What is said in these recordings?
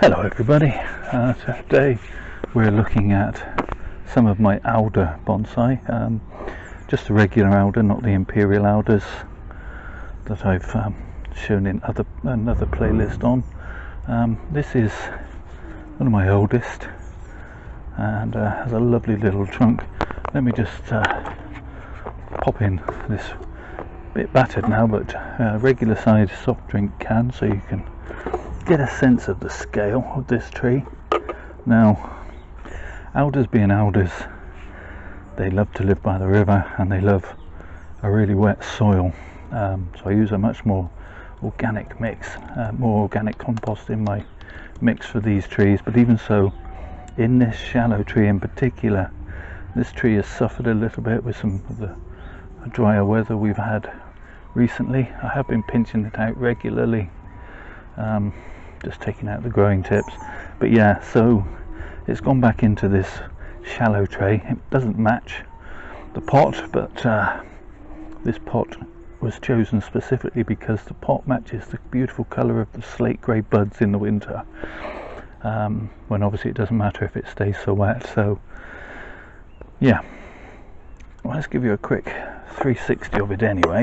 Hello everybody, today we're looking at some of my alder bonsai, just the regular alder, not the imperial alders that I've shown in another playlist on. This is one of my oldest and has a lovely little trunk. Let me just pop in this bit battered now, but regular size soft drink can, so you can get a sense of the scale of this tree. Now, alders being alders, they love to live by the river and they love a really wet soil, so I use a much more organic mix, more organic compost in my mix for these trees. But even so, in this shallow tree in particular, this tree has suffered a little bit with some of the drier weather we've had recently. I have been pinching it out regularly, just taking out the growing tips. But yeah, so it's gone back into this shallow tray. It doesn't match the pot, but this pot was chosen specifically because the pot matches the beautiful colour of the slate grey buds in the winter, when obviously it doesn't matter if it stays so wet. So yeah, well, let's give you a quick 360 of it anyway,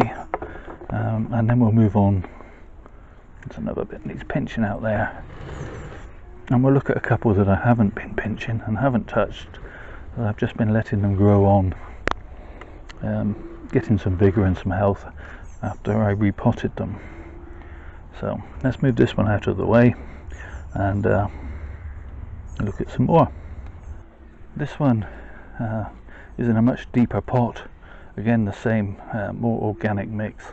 and then we'll move on. There's another bit needs pinching out there, and we'll look at a couple that I haven't been pinching and haven't touched, that I've just been letting them grow on, getting some vigour and some health after I repotted them. So let's move this one out of the way and look at some more. This one is in a much deeper pot, again the same, more organic mix.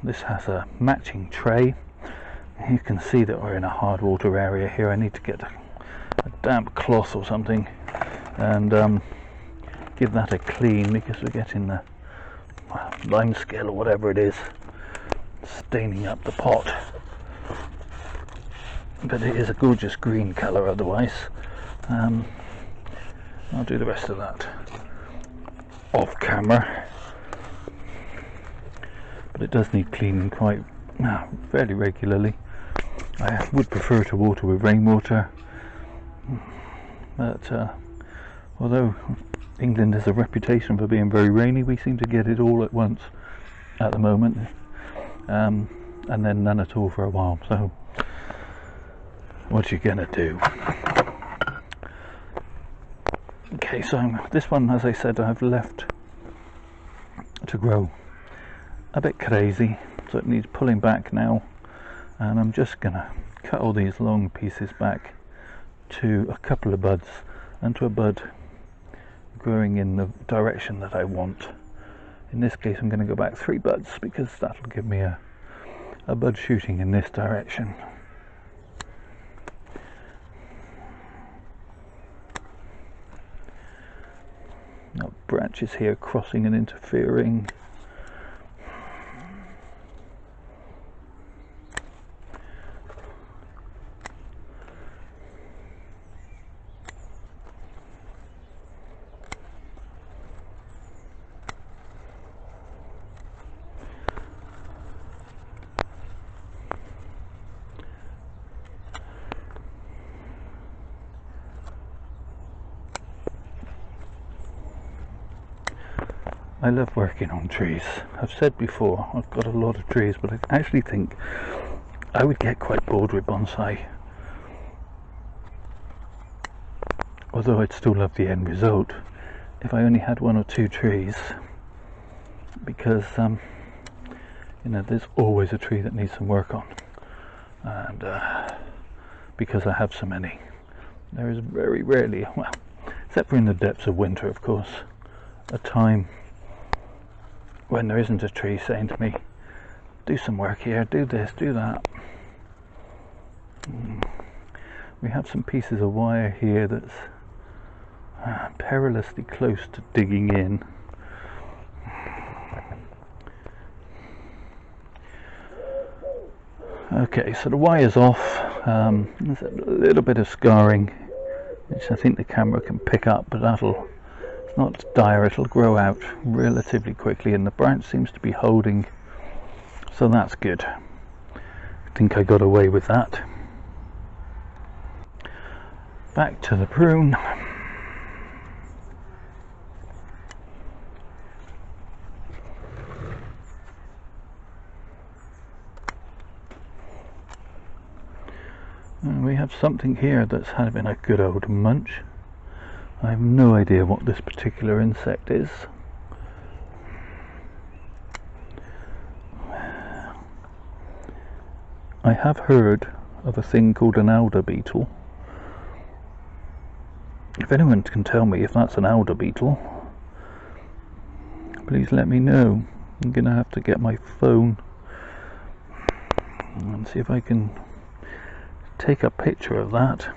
This has a matching tray. You can see that we're in a hard water area here. I need to get a damp cloth or something and give that a clean, because we're getting the lime scale or whatever it is staining up the pot. But it is a gorgeous green colour otherwise. I'll do the rest of that off camera, but it does need cleaning quite fairly regularly. I would prefer to water with rainwater, but although England has a reputation for being very rainy, we seem to get it all at once at the moment, and then none at all for a while. So what you gonna do? Okay, so this one, as I said, I've left to grow a bit crazy, so it needs pulling back now, and I'm just gonna cut all these long pieces back to a couple of buds and to a bud growing in the direction that I want. In this case I'm going to go back 3 buds, because that'll give me a bud shooting in this direction. Now branches here crossing and interfering. I love working on trees. I've said before, I've got a lot of trees, but I actually think I would get quite bored with bonsai, although I'd still love the end result if I only had 1 or 2 trees, because you know, there's always a tree that needs some work on, and because I have so many, there is very rarely, well, except for in the depths of winter of course, a time when there isn't a tree saying to me, do some work here, do this, do that. We have some pieces of wire here that's perilously close to digging in. Okay, so the wire's off. There's a little bit of scarring, which I think the camera can pick up, but that'll, it's not dire, it'll grow out relatively quickly, and the branch seems to be holding, so that's good. I think I got away with that. back to the prune. And we have something here that's having a good old munch. I have no idea what this particular insect is. I have heard of a thing called an alder beetle. If anyone can tell me if that's an alder beetle, please let me know. I'm gonna have to get my phone and see if I can take a picture of that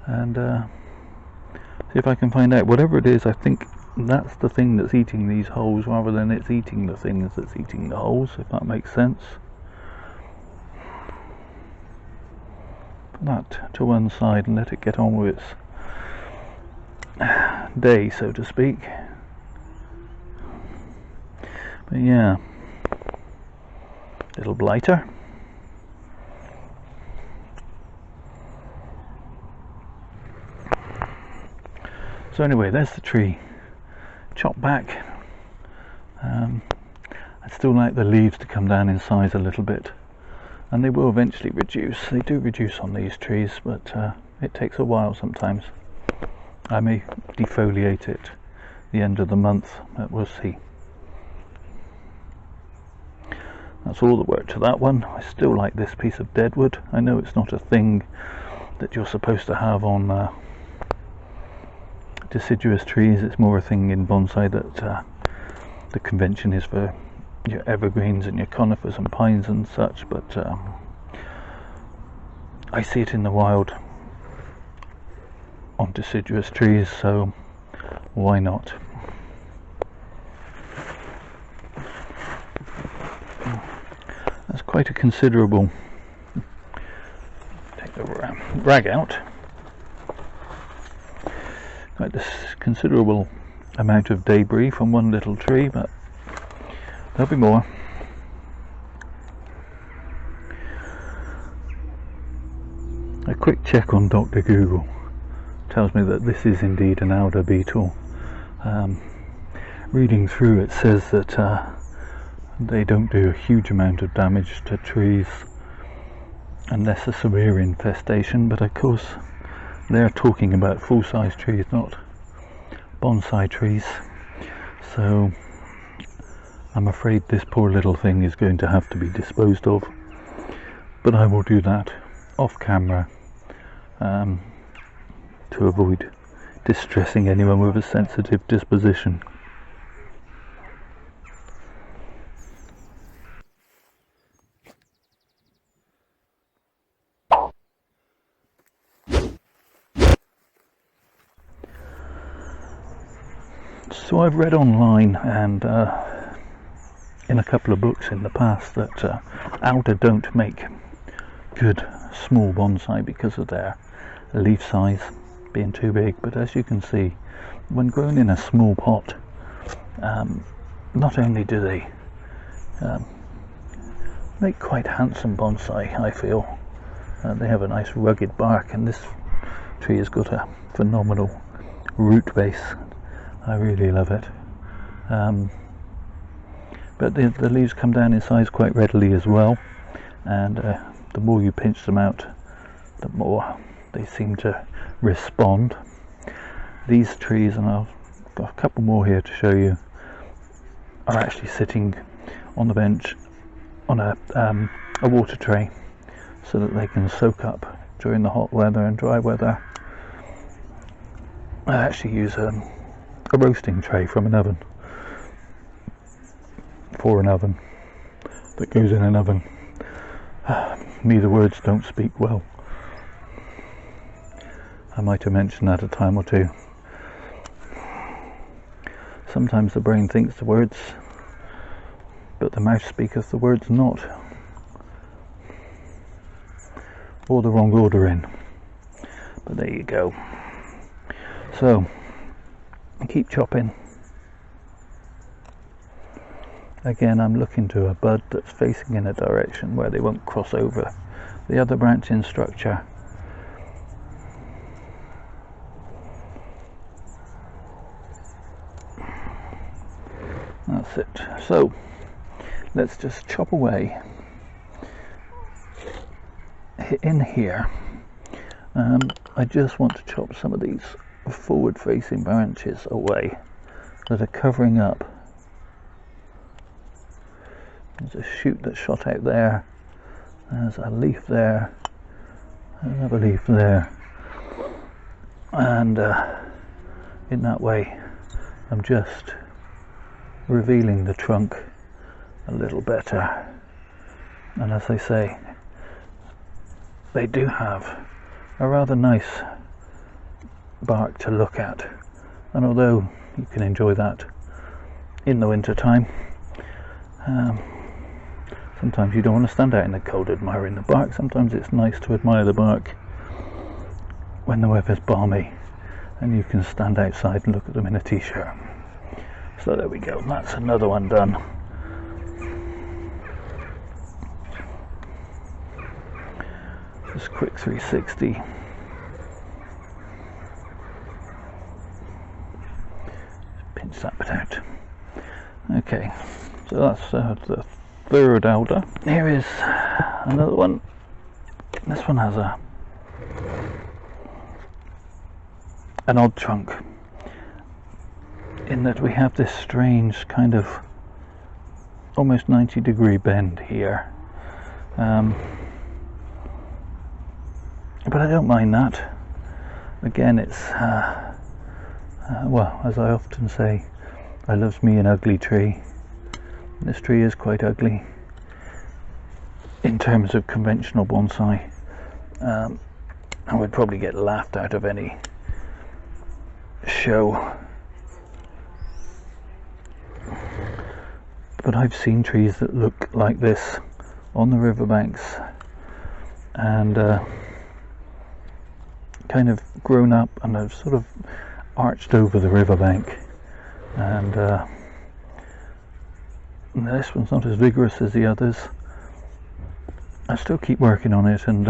and see if I can find out. Whatever it is, I think that's the thing that's eating these holes rather than it's eating the things that's eating the holes, if that makes sense. Put that to one side and let it get on with its day, so to speak. But yeah, little blighter. So anyway, there's the tree chopped back. I'd still like the leaves to come down in size a little bit, and they will eventually reduce. They do reduce on these trees, but it takes a while sometimes. I may defoliate it the end of the month, but we'll see. That's all the work to that one. I still like this piece of deadwood. I know it's not a thing that you're supposed to have on deciduous trees. It's more a thing in bonsai that the convention is for your evergreens and your conifers and pines and such, but I see it in the wild on deciduous trees, so why not? That's quite a considerable, take the rag out, quite this considerable amount of debris from one little tree, but there'll be more. A quick check on Dr. Google tells me that this is indeed an alder beetle. Reading through, it says that they don't do a huge amount of damage to trees unless a severe infestation, but of course they're talking about full-size trees, not bonsai trees, so I'm afraid this poor little thing is going to have to be disposed of, but I will do that off camera to avoid distressing anyone with a sensitive disposition. So I've read online and in a couple of books in the past that alder don't make good small bonsai because of their leaf size being too big, but as you can see, when grown in a small pot, not only do they make quite handsome bonsai, I feel, they have a nice rugged bark, and this tree has got a phenomenal root base. I really love it, but the leaves come down in size quite readily as well, and the more you pinch them out, the more they seem to respond. These trees, and I've got a couple more here to show you, are actually sitting on the bench on a water tray so that they can soak up during the hot weather and dry weather. I actually use a roasting tray from an oven, for an oven that goes in an oven. Me, the words don't speak well. I might have mentioned that a time or two. Sometimes the brain thinks the words, but the mouth speaketh the words not, or the wrong order in. But there you go. So keep chopping. Again, I'm looking to a bud that's facing in a direction where they won't cross over the other branching structure. that's it. So let's just chop away in here. I just want to chop some of these forward facing branches away that are covering up. There's a shoot that shot out there, there's a leaf there, another leaf there, and in that way I'm just revealing the trunk a little better. And as I say, they do have a rather nice bark to look at, and although you can enjoy that in the winter time, sometimes you don't want to stand out in the cold admiring the bark. Sometimes it's nice to admire the bark when the weather's balmy and you can stand outside and look at them in a t-shirt. So there we go, that's another one done. Just quick 360. Pinch that bit out. Okay, so that's the third alder. Here is another one. This one has an odd trunk, in that we have this strange kind of almost 90-degree bend here, but I don't mind that. Again, it's well, as I often say, I loves me an ugly tree. This tree is quite ugly in terms of conventional bonsai. I would probably get laughed out of any show, but I've seen trees that look like this on the riverbanks and kind of grown up and have sort of arched over the riverbank, and this one's not as vigorous as the others. I still keep working on it, and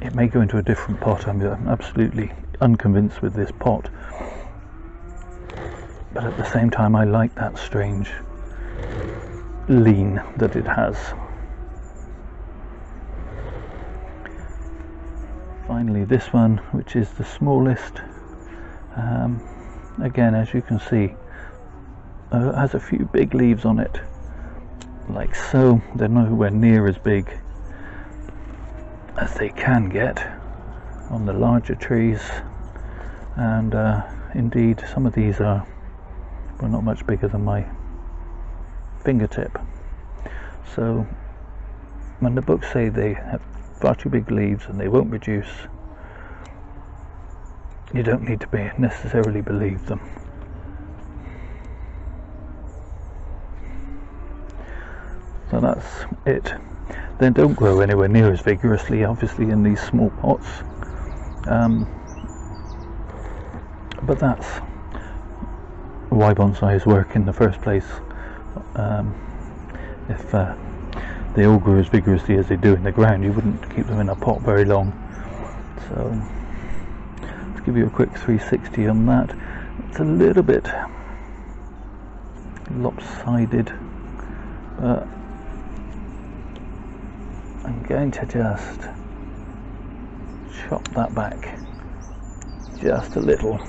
it may go into a different pot. I'm absolutely unconvinced with this pot, but at the same time I like that strange lean that it has. Finally this one, which is the smallest, again, as you can see, has a few big leaves on it, like so. They're nowhere near as big as they can get on the larger trees, and indeed some of these are, well, not much bigger than my fingertip. So when the books say they have far too big leaves and they won't reduce, you don't need to necessarily believe them. So that's it. They don't grow anywhere near as vigorously, obviously, in these small pots, but that's why bonsais work in the first place. If they all grew as vigorously as they do in the ground, you wouldn't keep them in a pot very long. So let's give you a quick 360 on that. It's a little bit lopsided, but I'm going to just chop that back just a little,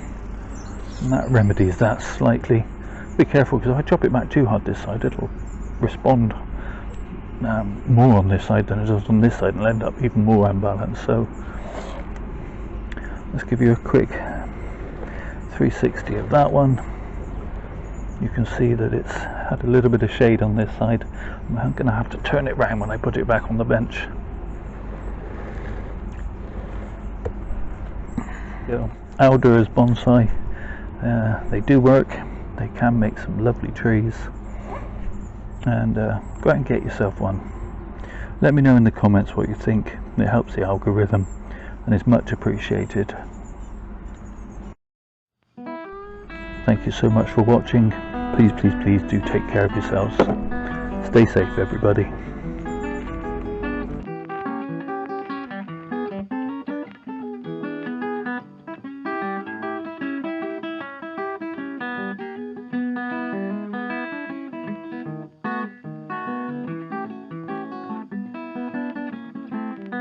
and that remedies that slightly. Be careful, because if I chop it back too hard this side, it'll respond more on this side than it does on this side, and it'll end up even more unbalanced. So let's give you a quick 360 of that one. You can see that it's had a little bit of shade on this side. I'm going to have to turn it round when I put it back on the bench. So, Alder as bonsai, they do work. They can make some lovely trees, and go out and get yourself one. Let me know in the comments what you think. It helps the algorithm and is much appreciated. Thank you so much for watching. Please, please, please do take care of yourselves. Stay safe, everybody.